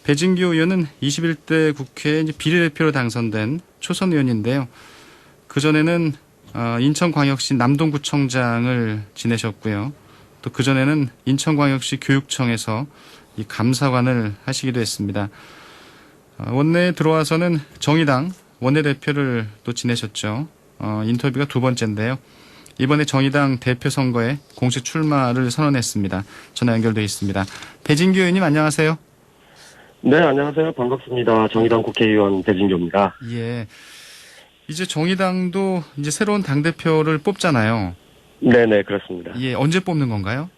배진규 의원은 21대 국회 이제 비례대표로 당선된 초선 의원인데요. 그전에는 인천광역시 남동구청장을 지내셨고요. 또 그전에는 인천광역시 교육청에서 이 감사관을 하시기도 했습니다. 원내에 들어와서는 정의당 원내대표를 또 지내셨죠. 인터뷰가 두 번째인데요. 이번에 정의당 대표 선거에 공식 출마를 선언했습니다. 전화 연결돼 있습니다. 배진규 의원님 안녕하세요. 네, 안녕하세요. 반갑습니다. 정의당 국회의원 배진규입니다. 예. 이제 정의당도 이제 새로운 당대표를 뽑잖아요. 네네, 그렇습니다. 예, 언제 뽑는 건가요?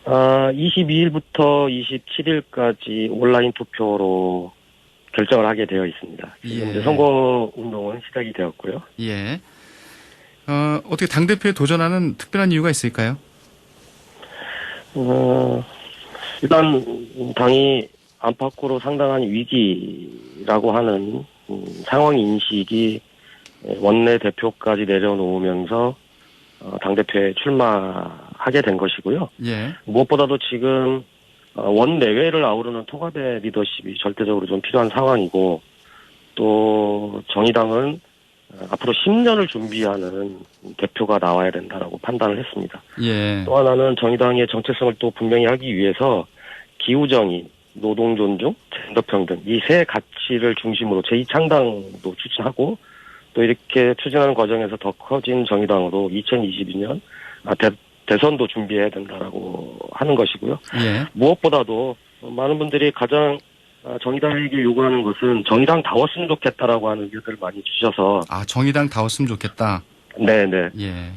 22일부터 27일까지 온라인 투표로 결정을 하게 되어 있습니다. 예. 이제 선거 운동은 시작이 되었고요. 예. 어떻게 당대표에 도전하는 특별한 이유가 있을까요? 일단 당이 안팎으로 상당한 위기라고 하는 상황 인식이 원내 대표까지 내려놓으면서 당대표에 출마하게 된 것이고요. 예. 무엇보다도 지금 원내외를 아우르는 통합의 리더십이 절대적으로 좀 필요한 상황이고, 또 정의당은 앞으로 10년을 준비하는 대표가 나와야 된다라고 판단을 했습니다. 예. 또 하나는 정의당의 정체성을 또 분명히 하기 위해서 기후정의, 노동존중, 젠더평등 이 세 가치를 중심으로 제2창당도 추진하고, 또 이렇게 추진하는 과정에서 더 커진 정의당으로 2022년 대선도 준비해야 된다라고 하는 것이고요. 예. 무엇보다도 많은 분들이 가장 정의당에게 요구하는 것은 정의당다웠으면 좋겠다라고 하는 의견들을 많이 주셔서. 정의당 다웠으면 좋겠다. 네네. 예.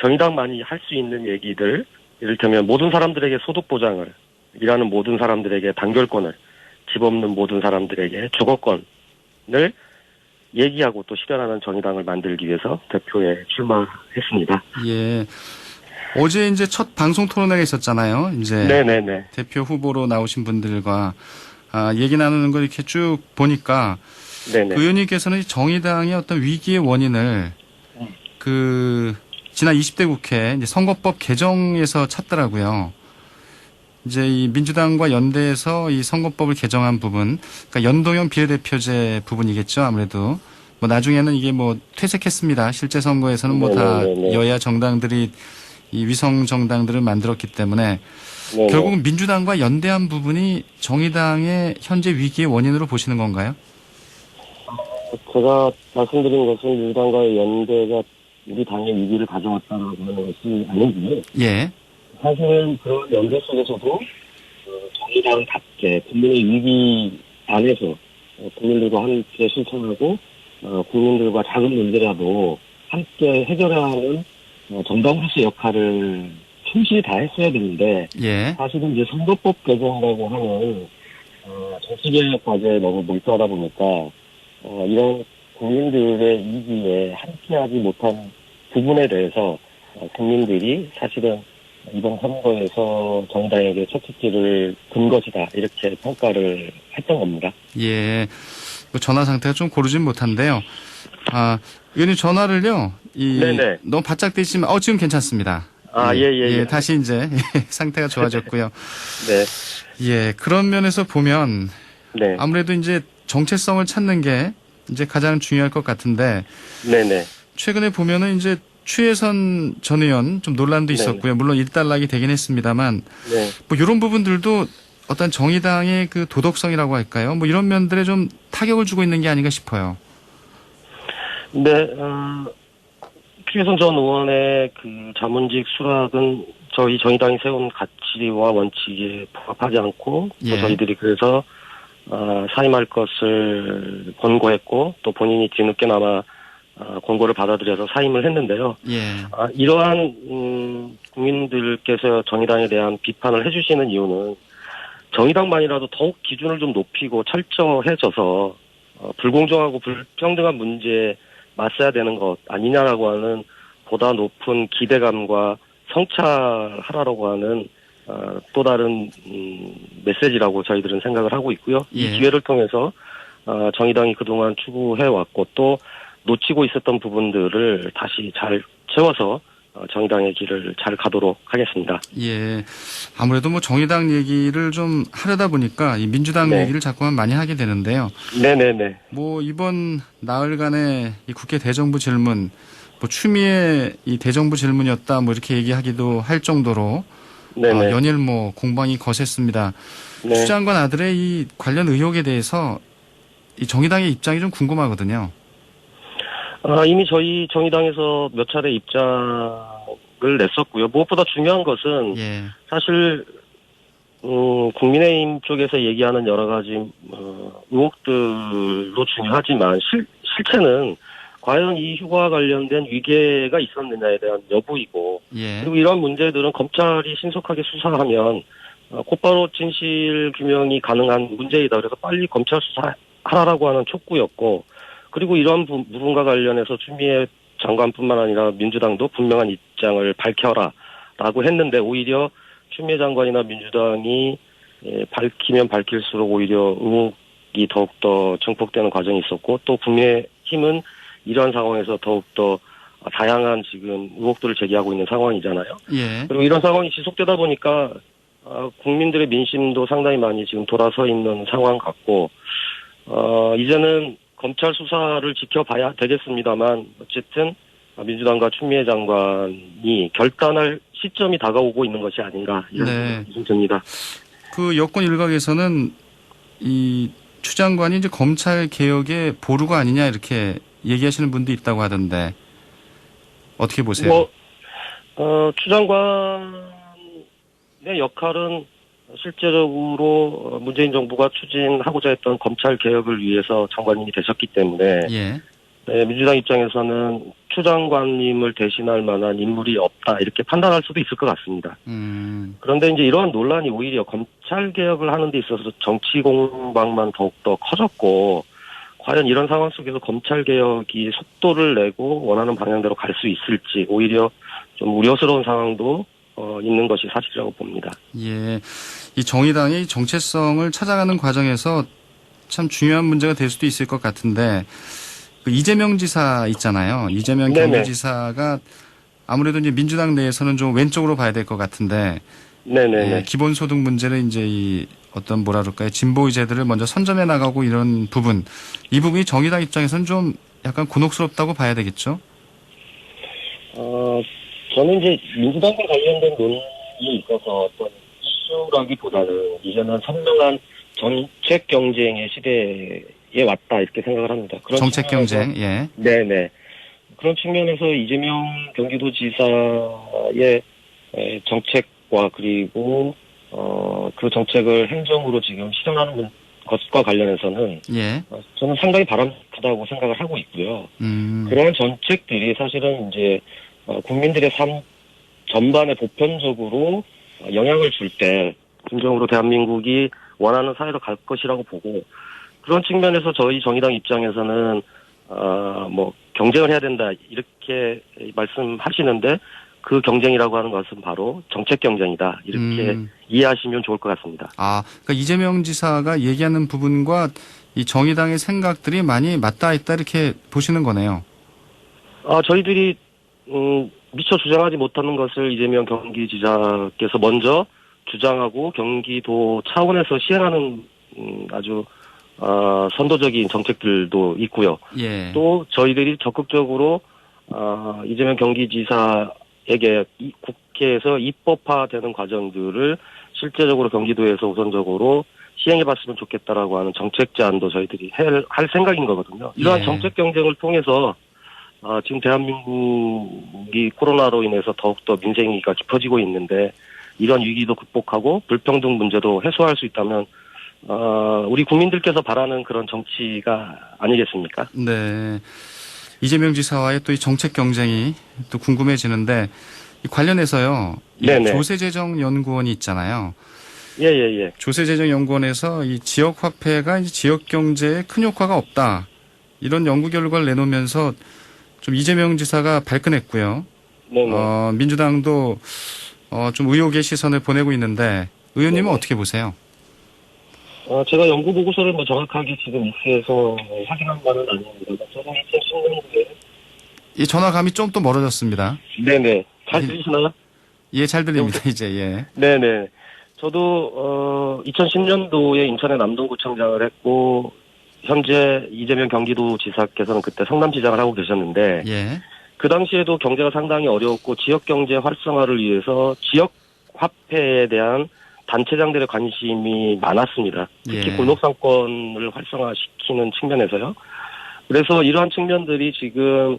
정의당만이 할 수 있는 얘기들, 이를테면 모든 사람들에게 소득 보장을, 일하는 모든 사람들에게 단결권을, 집 없는 모든 사람들에게 주거권을 얘기하고 또 실현하는 정의당을 만들기 위해서 대표에 출마했습니다. 예. 어제 이제 첫 방송 토론회가 있었잖아요. 이제 네네네. 대표 후보로 나오신 분들과 얘기 나누는 걸 이렇게 쭉 보니까 네네. 그 의원님께서는 정의당의 어떤 위기의 원인을 지난 20대 국회 이제 선거법 개정에서 찾더라고요. 이제 이 민주당과 연대해서 이 선거법을 개정한 부분, 그러니까 연동형 비례대표제 부분이겠죠, 아무래도. 뭐 나중에는 이게 뭐 퇴색했습니다. 실제 선거에서는 뭐 다 여야 정당들이 이 위성 정당들을 만들었기 때문에 네네. 결국은 민주당과 연대한 부분이 정의당의 현재 위기의 원인으로 보시는 건가요? 제가 말씀드린 것은 민주당과의 연대가 우리 당의 위기를 가져왔다고 하는 것이 아니고요. 예. 사실은 그런 연대 속에서도 정의당답게 국민의 위기 안에서 국민들과 함께 실천하고 국민들과 작은 문제라도 함께 해결해야 하는 정당으로서의 역할을 충실히 다 했어야 되는데, 예. 사실은 이제 선거법 개정이라고 하는 정치개혁 과제에 너무 몰두하다 보니까 이런 국민들의 위기에 함께하지 못한 부분에 대해서 국민들이 사실은 이번 선거에서 정당에게 채찍질을 든 것이다, 이렇게 평가를 했던 겁니다. 예. 뭐 전화 상태가 좀 고르진 못한데요. 의원님 전화를요. 네네. 너무 바짝 되시면 지금 괜찮습니다. 예. 다시 이제 상태가 좋아졌고요. 네. 예. 그런 면에서 보면 네. 아무래도 이제 정체성을 찾는 게 이제 가장 중요할 것 같은데. 네네. 최근에 보면은 이제 추혜선 전 의원 좀 논란도 있었고요. 물론 일단락이 되긴 했습니다만. 네. 뭐 이런 부분들도 어떤 정의당의 그 도덕성이라고 할까요? 뭐 이런 면들에 좀 타격을 주고 있는 게 아닌가 싶어요. 네, 추혜선 전 의원의 그 자문직 수락은 저희 정의당이 세운 가치와 원칙에 부합하지 않고, 예. 또 저희들이 그래서 사임할 것을 권고했고, 또 본인이 뒤늦게나마 권고를 받아들여서 사임을 했는데요. 예. 이러한 국민들께서 정의당에 대한 비판을 해주시는 이유는 정의당만이라도 더욱 기준을 좀 높이고 철저해져서 불공정하고 불평등한 문제에 맞서야 되는 것 아니냐라고 하는 보다 높은 기대감과 성찰하라고 하는 또 다른 메시지라고 저희들은 생각을 하고 있고요. 예. 이 기회를 통해서 정의당이 그동안 추구해왔고 또 놓치고 있었던 부분들을 다시 잘 채워서 정의당의 길을 잘 가도록 하겠습니다. 예. 아무래도 뭐 정의당 얘기를 좀 하려다 보니까 이 민주당 네. 얘기를 자꾸만 많이 하게 되는데요. 네네네. 뭐 이번 나흘간의 이 국회 대정부 질문, 뭐 추미애 이 대정부 질문이었다 뭐 이렇게 얘기하기도 할 정도로 네네. 연일 뭐 공방이 거셌습니다. 네. 추 장관 아들의 이 관련 의혹에 대해서 이 정의당의 입장이 좀 궁금하거든요. 이미 저희 정의당에서 몇 차례 입장을 냈었고요. 무엇보다 중요한 것은 예. 사실 국민의힘 쪽에서 얘기하는 여러 가지 의혹들도 중요하지만 실체는 과연 이 휴가와 관련된 위계가 있었느냐에 대한 여부이고 예. 그리고 이런 문제들은 검찰이 신속하게 수사하면 곧바로 진실 규명이 가능한 문제이다. 그래서 빨리 검찰 수사하라고 하는 촉구였고 그리고 이런 부분과 관련해서 추미애 장관뿐만 아니라 민주당도 분명한 입장을 밝혀라라고 했는데 오히려 추미애 장관이나 민주당이 밝히면 밝힐수록 오히려 의혹이 더욱더 증폭되는 과정이 있었고 또 국민의힘은 이런 상황에서 더욱더 다양한 지금 의혹들을 제기하고 있는 상황이잖아요. 예. 그리고 이런 상황이 지속되다 보니까 국민들의 민심도 상당히 많이 지금 돌아서 있는 상황 같고 이제는 검찰 수사를 지켜봐야 되겠습니다만 어쨌든 민주당과 추미애 장관이 결단할 시점이 다가오고 있는 것이 아닌가 이런 생각이 듭니다. 그 여권 일각에서는 이 추 장관이 이제 검찰 개혁의 보루가 아니냐 이렇게 얘기하시는 분도 있다고 하던데 어떻게 보세요? 추 장관의 역할은 실제적으로 문재인 정부가 추진하고자 했던 검찰 개혁을 위해서 장관님이 되셨기 때문에 예. 민주당 입장에서는 추 장관님을 대신할 만한 인물이 없다 이렇게 판단할 수도 있을 것 같습니다. 그런데 이제 이러한 논란이 오히려 검찰 개혁을 하는 데 있어서 정치 공방만 더욱더 커졌고 과연 이런 상황 속에서 검찰 개혁이 속도를 내고 원하는 방향대로 갈 수 있을지 오히려 좀 우려스러운 상황도 있는 것이 사실이라고 봅니다. 예. 이 정의당이 정체성을 찾아가는 과정에서 참 중요한 문제가 될 수도 있을 것 같은데 그 이재명 지사 있잖아요. 이재명 경기지사가 아무래도 이제 민주당 내에서는 좀 왼쪽으로 봐야 될 것 같은데 예, 기본소득 문제를 이제 이 어떤 뭐라 그럴까요? 진보 의제들을 먼저 선점해 나가고 이런 부분 이 부분이 정의당 입장에서는 좀 약간 곤혹스럽다고 봐야 되겠죠? 저는 이제 민주당과 관련된 논의에 있어서 어떤 이슈라기보다는 이제는 선명한 정책 경쟁의 시대에 왔다 이렇게 생각을 합니다. 그런 정책 경쟁, 예. 네네. 그런 측면에서 이재명 경기도지사의 정책과 그리고 그 정책을 행정으로 지금 실현하는 것과 관련해서는 예. 저는 상당히 바람직하다고 생각을 하고 있고요. 그런 정책들이 사실은 이제 국민들의 삶 전반에 보편적으로 영향을 줄 때 긍정으로 대한민국이 원하는 사회로 갈 것이라고 보고 그런 측면에서 저희 정의당 입장에서는 뭐 경쟁을 해야 된다 이렇게 말씀하시는데 그 경쟁이라고 하는 것은 바로 정책 경쟁이다 이렇게 이해하시면 좋을 것 같습니다. 그러니까 이재명 지사가 얘기하는 부분과 이 정의당의 생각들이 많이 맞닿아 있다 이렇게 보시는 거네요. 저희들이 미처 주장하지 못하는 것을 이재명 경기지사께서 먼저 주장하고 경기도 차원에서 시행하는 아주 선도적인 정책들도 있고요. 예. 또 저희들이 적극적으로 이재명 경기지사에게 국회에서 입법화되는 과정들을 실제적으로 경기도에서 우선적으로 시행해봤으면 좋겠다라고 하는 정책 제안도 저희들이 할 생각인 거거든요. 이러한 정책 경쟁을 통해서 지금 대한민국이 코로나로 인해서 더욱더 민생위기가 깊어지고 있는데 이런 위기도 극복하고 불평등 문제도 해소할 수 있다면 우리 국민들께서 바라는 그런 정치가 아니겠습니까? 네. 이재명 지사와의 또 이 정책 경쟁이 또 궁금해지는데 이 관련해서요. 이 조세재정연구원이 있잖아요. 예. 조세재정연구원에서 이 지역 화폐가 이제 지역 경제에 큰 효과가 없다. 이런 연구 결과를 내놓으면서 좀 이재명 지사가 발끈했고요. 민주당도 좀 의혹의 시선을 보내고 있는데 의원님은 어떻게 보세요? 제가 연구 보고서를 뭐 정확하게 지금 익스에서 확인한 바는 아닙니다. 저는 2010년도에 이 전화감이 좀 또 멀어졌습니다. 네네. 잘 들리시나요? 예, 잘 들립니다, 이제, 예. 네네. 저도 2010년도에 인천의 남동구청장을 했고 현재 이재명 경기도지사께서는 그때 성남시장을 하고 계셨는데 예. 그 당시에도 경제가 상당히 어려웠고 지역 경제 활성화를 위해서 지역 화폐에 대한 단체장들의 관심이 많았습니다. 특히 예. 골목 상권을 활성화시키는 측면에서요. 그래서 이러한 측면들이 지금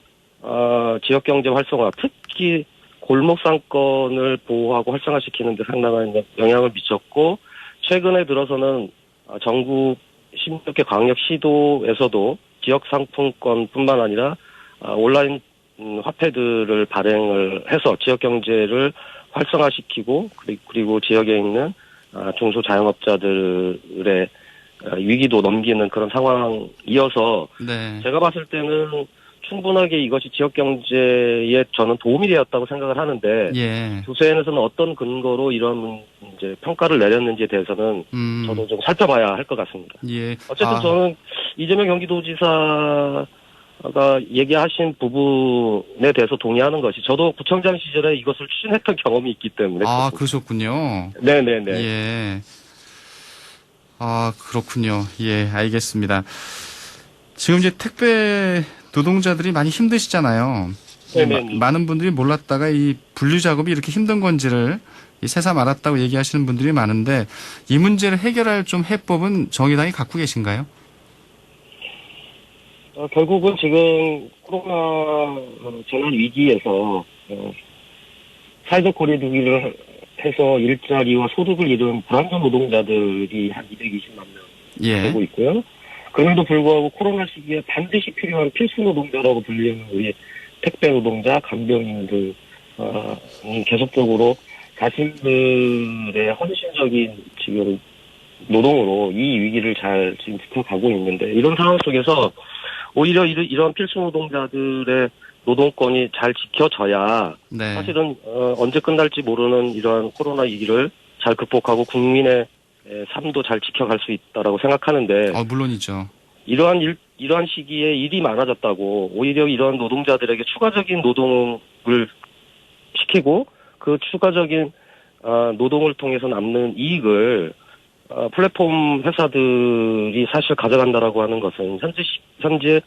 지역 경제 활성화, 특히 골목 상권을 보호하고 활성화시키는 데 상당한 영향을 미쳤고 최근에 들어서는 전국 16개 광역 시도에서도 지역 상품권뿐만 아니라 온라인 화폐들을 발행을 해서 지역 경제를 활성화시키고 그리고 지역에 있는 중소자영업자들의 위기도 넘기는 그런 상황이어서 네. 제가 봤을 때는 충분하게 이것이 지역 경제에 저는 도움이 되었다고 생각을 하는데 예. 조세에서는 어떤 근거로 이런 이제 평가를 내렸는지에 대해서는 저도 좀 살펴봐야 할 것 같습니다. 예. 어쨌든 저는 이재명 경기도지사가 얘기하신 부분에 대해서 동의하는 것이 저도 구청장 시절에 이것을 추진했던 경험이 있기 때문에 그러셨군요. 네네네. 예. 그렇군요. 예, 알겠습니다. 지금 이제 택배 노동자들이 많이 힘드시잖아요. 네네. 많은 분들이 몰랐다가 이 분류 작업이 이렇게 힘든 건지를 새삼 알았다고 얘기하시는 분들이 많은데 이 문제를 해결할 좀 해법은 정의당이 갖고 계신가요? 결국은 지금 코로나 재난 위기에서 사회적 거리두기를 해서 일자리와 소득을 잃은 불안정 노동자들이 한 220만 명 예. 되고 있고요. 그럼에도 불구하고 코로나 시기에 반드시 필요한 필수 노동자라고 불리는 우리 택배 노동자, 간병인들 계속적으로 자신들의 헌신적인 지금 노동으로 이 위기를 잘 지금 지켜가고 있는데 이런 상황 속에서 오히려 이런 필수 노동자들의 노동권이 잘 지켜져야 네. 사실은 언제 끝날지 모르는 이러한 코로나 위기를 잘 극복하고 국민의 삶도 잘 지켜갈 수 있다라고 생각하는데 물론이죠. 이러한 시기에 일이 많아졌다고 오히려 이런 노동자들에게 추가적인 노동을 시키고 그 추가적인 노동을 통해서 남는 이익을 플랫폼 회사들이 사실 가져간다라고 하는 것은 현재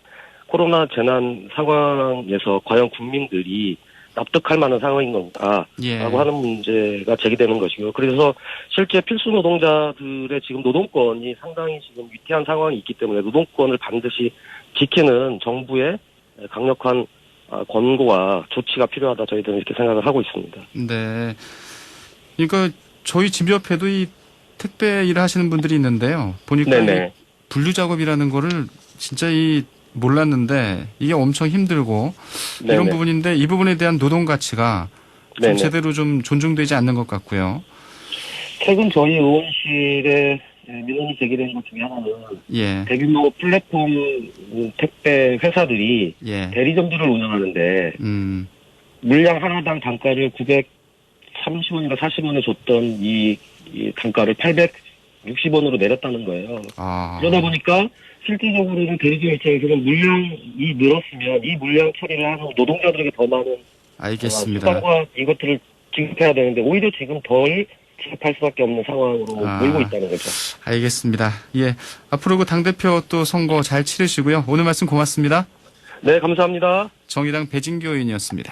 코로나 재난 상황에서 과연 국민들이 납득할 만한 상황인 건가라고 예. 하는 문제가 제기되는 것이고요. 그래서 실제 필수 노동자들의 지금 노동권이 상당히 지금 위태한 상황이 있기 때문에 노동권을 반드시 지키는 정부의 강력한 권고와 조치가 필요하다 저희들은 이렇게 생각을 하고 있습니다. 네. 그러니까 저희 집 옆에도 이 택배 일을 하시는 분들이 있는데요. 보니까 이 분류 작업이라는 거를 진짜 몰랐는데 이게 엄청 힘들고 이런 네네. 부분인데 이 부분에 대한 노동 가치가 좀 네네. 제대로 좀 존중되지 않는 것 같고요. 최근 저희 의원실에 민원이 제기된 것 중에 하나는 예. 대규모 플랫폼 택배 회사들이 예. 대리점들을 운영하는데 물량 하나당 단가를 930원인가 40원에 줬던 이 단가를 860원으로 내렸다는 거예요. 그러다 보니까 실질적으로는 대리점 입장에서는 물량이 늘었으면 이 물량 처리를 하는 노동자들에게 더 많은 알겠습니다. 수당과 이것들을 지급해야 되는데 오히려 지금 덜 지급할 수밖에 없는 상황으로 몰고 있다는 거죠. 알겠습니다. 예, 앞으로 그 당대표 또 선거 잘 치르시고요. 오늘 말씀 고맙습니다. 네, 감사합니다. 정의당 배진교 의원이었습니다.